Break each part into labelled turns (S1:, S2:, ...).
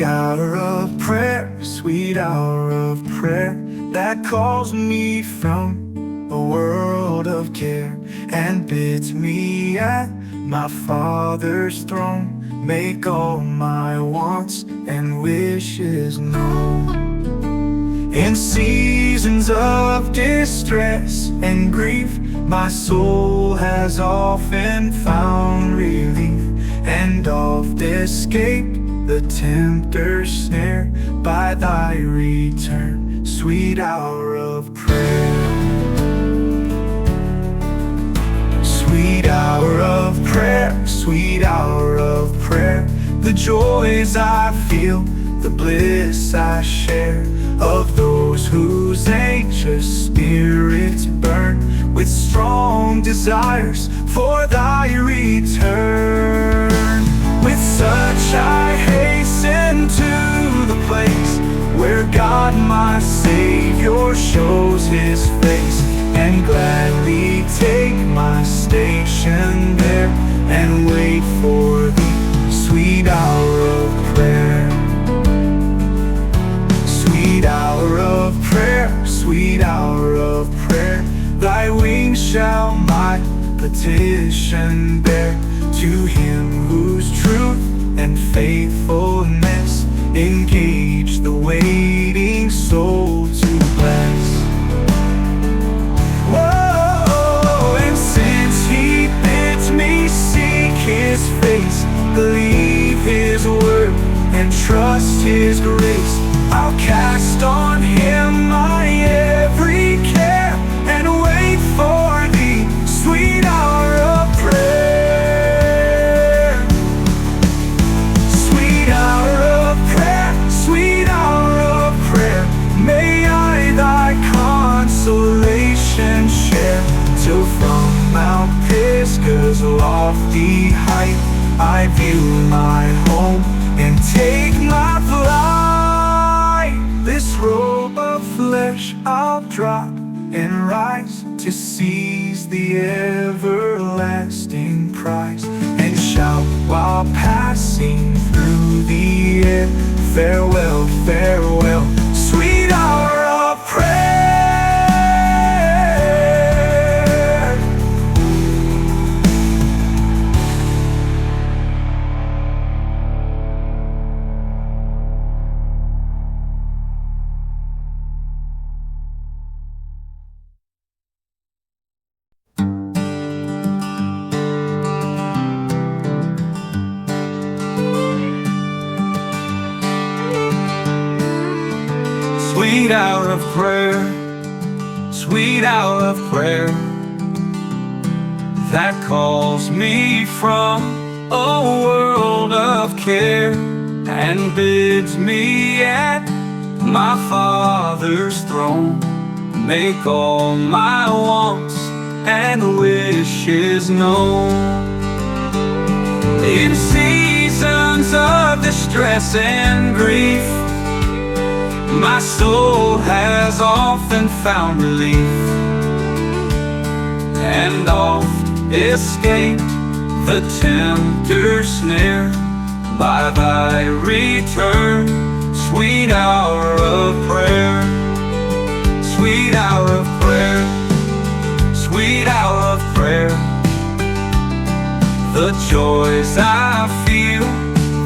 S1: Sweet hour of prayer, sweet hour of prayer, that calls me from a world of care and bids me at my Father's throne make all my wants and wishes known. In seasons of distress and grief, my soul has often found relief and oft escaped the tempter's snare by thy return, sweet hour of prayer. Sweet hour of prayer, sweet hour of prayer, the joys I feel, the bliss I share, of those whose anxious spirits burn with strong desires for thy return. With such I hasten to the place where God my Savior shows his face, and gladly take my station there and wait for thee, sweet hour of prayer. Sweet hour of prayer, sweet hour of prayer, thy wings shall my petition bear, to him whose truth and faithfulness engage the waiting soul to bless. Whoa, and since he bids me seek his face, believe his word and trust his grace, I'll cast on him my every care and wait for thee, sweet hour of prayer. Sweet hour of prayer, sweet hour of prayer, may I thy consolation share, till from Mount Pisgah's lofty height I view my home and take my flight. This robe of flesh I'll drop and rise to seize the everlasting prize, and shout while passing through the air, farewell, farewell, sweet hour of prayer. Sweet hour of prayer, sweet hour of prayer, that calls me from a world of care and bids me at my Father's throne make all my wants and wishes known. In seasons of distress and grief, my soul has often found relief and oft escaped the tempter's snare by thy return, sweet hour of prayer. Sweet hour of prayer, sweet hour of prayer, the joys I feel,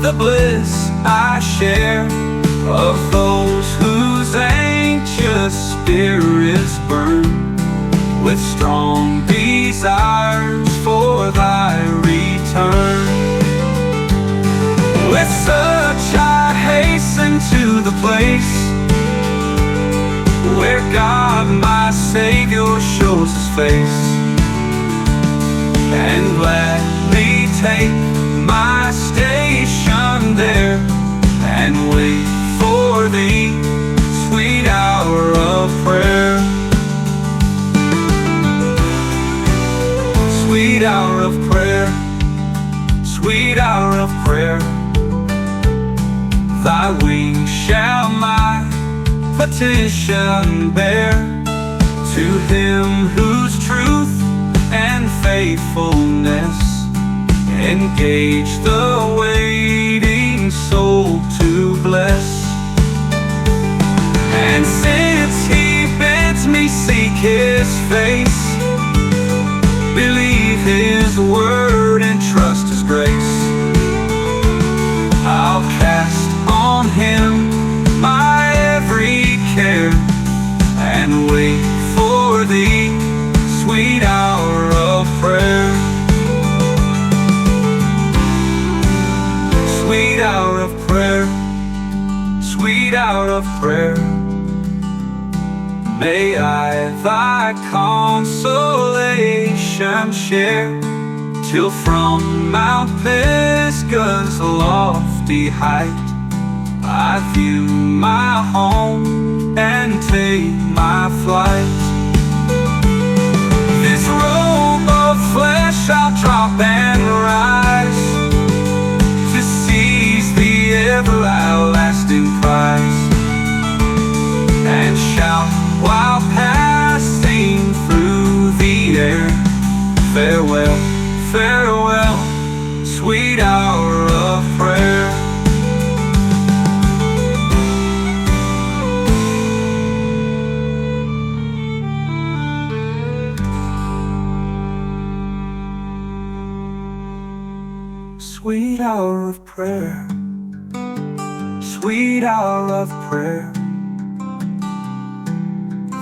S1: the bliss I share, of those whose anxious spirits burn with strong desires for thy return. With such I hasten to the place where God my Savior shows his face, and gladly take my station there and wait for thee, sweet hour of prayer. Sweet hour of prayer, sweet hour of prayer, thy wings shall my petition bear, to him whose truth and faithfulness engage the waiting soul to bliss. And since He bids me seek His face, believe His word and trust His grace, I'll cast on Him my every care, and wait for the sweet hour of prayer. Sweet hour of prayer, sweet hour of prayer. May I thy consolation share, till from Mount Pisgah's lofty height I view my home and take my flight. This robe of flesh I'll drop and rise, to seize the everlasting prize, and shout while passing through the air, farewell, farewell, sweet hour of prayer. Sweet hour of prayer, sweet hour of prayer.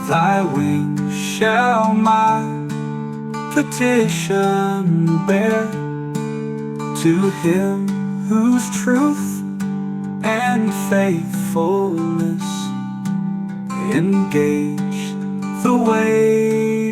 S1: Thy wings shall my petition bear, to Him whose truth and faithfulness engage the way